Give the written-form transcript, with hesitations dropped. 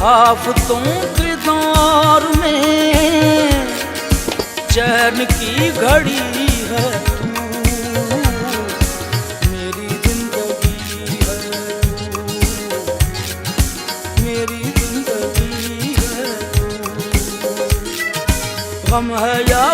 आफतों के दौर में चैन की घड़ी है तू, मेरी जिंदगी है तू, मेरी जिंदगी है तू। गम है या